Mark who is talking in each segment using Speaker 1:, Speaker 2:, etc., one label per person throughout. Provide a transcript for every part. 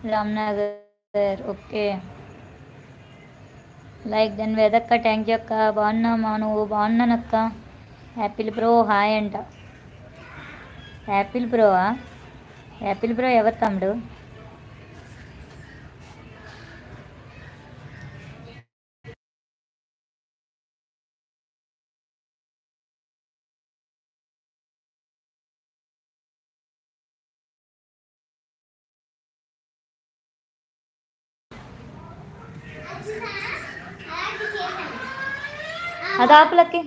Speaker 1: Ramnagar. Okay. Like then వేదక్క, thank you అక్క. బాగున్నామా నువ్వు? బాగున్నానక్క. యాపిల్ బ్రో హాయ్ అంట. యాపిల్ బ్రోవా? యాపిల్ బ్రో ఎవరు తమ్ముడు? అది ఆపులకి.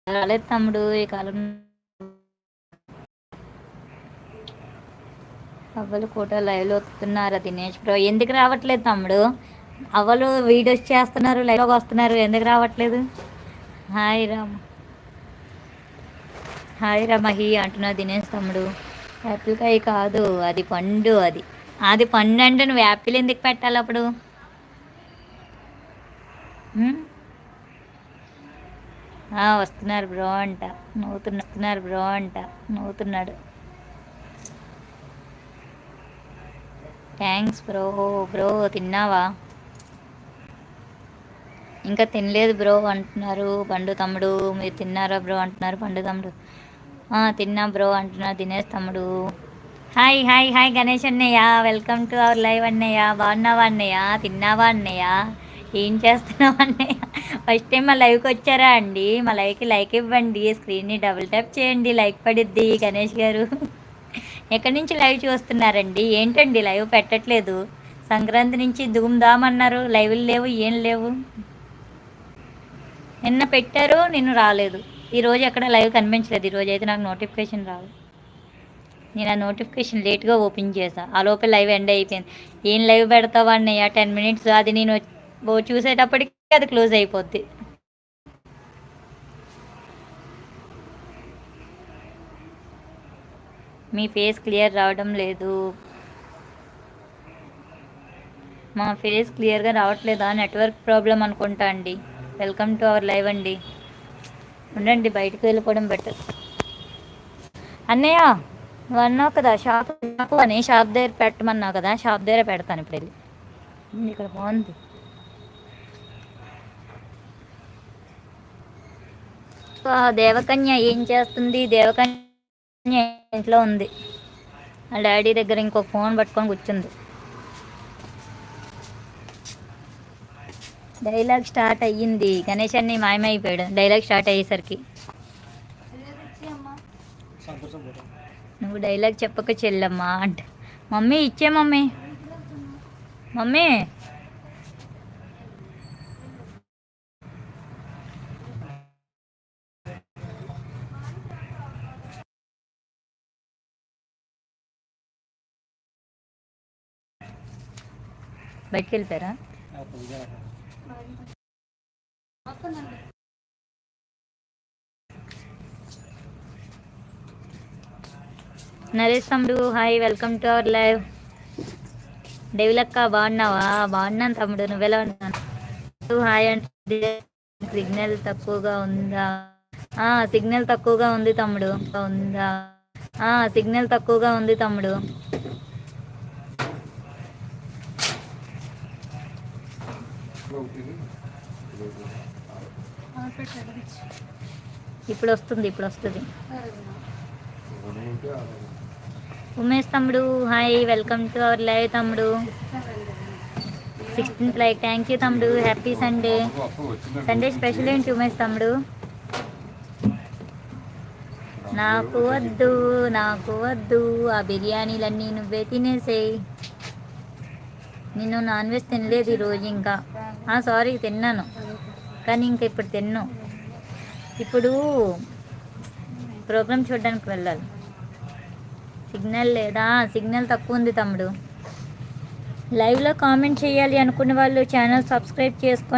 Speaker 1: రాలేదు తమ్ముడు ఈ కాలం. అవ్వలు కూడా లైవ్లో వస్తున్నారా దినేష్ బ్రో? ఎందుకు రావట్లేదు తమ్ముడు? అవ్వలు వీడియోస్ చేస్తున్నారు, లైవ్లోకి వస్తున్నారు, ఎందుకు రావట్లేదు? హాయ్ రామ్, హాయ్ రమహి అంటున్నా దినేష్ తమ్ముడు. యాపిల్ కాయ కాదు అది పండు. అది అది పండు అంటే నువ్వు యాపిల్ ఎందుకు పెట్టాలి అప్పుడు? ఉమ్? వస్తున్నారు బ్రో అంట. నవ్వుతున్నారు బ్రో అంట. నవ్వుతున్నాడు. Thanks bro. బ్రో తిన్నావా? ఇంకా తినలేదు బ్రో అంటున్నారు పండు తమ్ముడు. మీరు తిన్నారా బ్రో అంటున్నారు పండు తమ్ముడు. తిన్నా బ్రో అంటున్నారు దినేష్ తమ్ముడు. హాయ్ హాయ్ హాయ్ గణేష్ అన్నయ్య, వెల్కమ్ టు అవర్ లైవ్ అన్నయ్య. బాగున్నావా అన్నయ్య? తిన్నావా అన్నయ్య? ఏం చేస్తున్నావు అన్నయ్య? ఫస్ట్ టైం మా లైవ్కి వచ్చారా అండి? మా లైవ్కి లైక్ ఇవ్వండి, స్క్రీన్ని డబుల్ ట్యాప్ చేయండి, లైక్ పడిద్ది. గణేష్ గారు ఎక్కడి నుంచి లైవ్ చూస్తున్నారండి? ఏంటండి లైవ్ పెట్టట్లేదు? సంక్రాంతి నుంచి ధూమ్ ధామ్ అన్నారు, లైవ్లు లేవు ఏం లేవు. నిన్న పెట్టారు, నిన్ను రాలేదు. ఈరోజు ఎక్కడ లైవ్ కనిపించలేదు. ఈరోజు అయితే నాకు నోటిఫికేషన్ రాదు. నేను ఆ నోటిఫికేషన్ లేట్గా ఓపెన్ చేసా, ఆ లోపల లైవ్ ఎండ్ అయిపోయింది. ఏం లైవ్ పెడతావా అన్నయ్య? 10 minutes. అది నేను చూసేటప్పటికి అది క్లోజ్ అయిపోద్ది. మీ ఫేస్ క్లియర్ రావడం లేదు. మా ఫేస్ క్లియర్గా రావట్లేదా? నెట్వర్క్ ప్రాబ్లం అనుకుంటా అండి. వెల్కమ్ టు అవర్ లైవ్ అండి. ఉండండి, బయటకు వెళ్ళిపోవడం బెటర్. అన్నయ్య నువ్వు అన్నావు కదా షాప్ అని, షాప్ దగ్గర పెట్టమన్నావు కదా, షాప్ దగ్గర పెడతాను ఇప్పుడు వెళ్ళి. ఇక్కడ బాగుంది. దేవకన్య ఏం చేస్తుంది? దేవకన్య ఇంట్లో ఉంది. ఆ డాడీ దగ్గర ఇంకొక ఫోన్ పట్టుకొని కూర్చుంది. డైలాగ్ స్టార్ట్ అయ్యింది. గణేష్ అన్ని మాయమైపోయాడు డైలాగ్ స్టార్ట్ అయ్యేసరికి. నువ్వు డైలాగ్ చెప్పక చెల్లమ్మా అంట. మమ్మీ ఇచ్చే మమ్మీ. మమ్మీ బయటికి వెళ్ళిపోయారా? నరేష్ తమ్ముడు hi, welcome to our live. డెవిలక్క బాగున్నావా? బాగున్నాను తమ్ముడు, నువ్వెలా ఉన్నాను? హాయ్ అంటే సిగ్నల్ తక్కువగా ఉందా? సిగ్నల్ తక్కువగా ఉంది తమ్ముడు. ఉందా? సిగ్నల్ తక్కువగా ఉంది తమ్ముడు. ఇప్పుడు వస్తుంది, ఇప్పుడు వస్తుంది. ఉమేష్ తమ్ముడు hi, welcome to our live తమ్ముడు. 16th లైక్, థ్యాంక్ యూ తమ్ముడు. Happy Sunday. సండే స్పెషల్ ఏంటి ఉమేష్ తమ్ముడు? నాకు వద్దు, నాకు వద్దు, ఆ బిర్యానీలన్నీ నువ్వే తినేసేయి. నేను నాన్ వెజ్ తినలేదు ఈరోజు ఇంకా. సారీ తిన్నాను, కానీ ఇంకా ఇప్పుడు తిన్నాను. ఇప్పుడు ప్రోగ్రామ్ చూడడానికి వెళ్ళాలి. సిగ్నల్ లేదా? సిగ్నల్ తక్కువ ఉంది తమ్ముడు. లైవ్లో కామెంట్ చేయాలి అనుకునే వాళ్ళు ఛానల్ సబ్స్క్రైబ్ చేసుకోండి.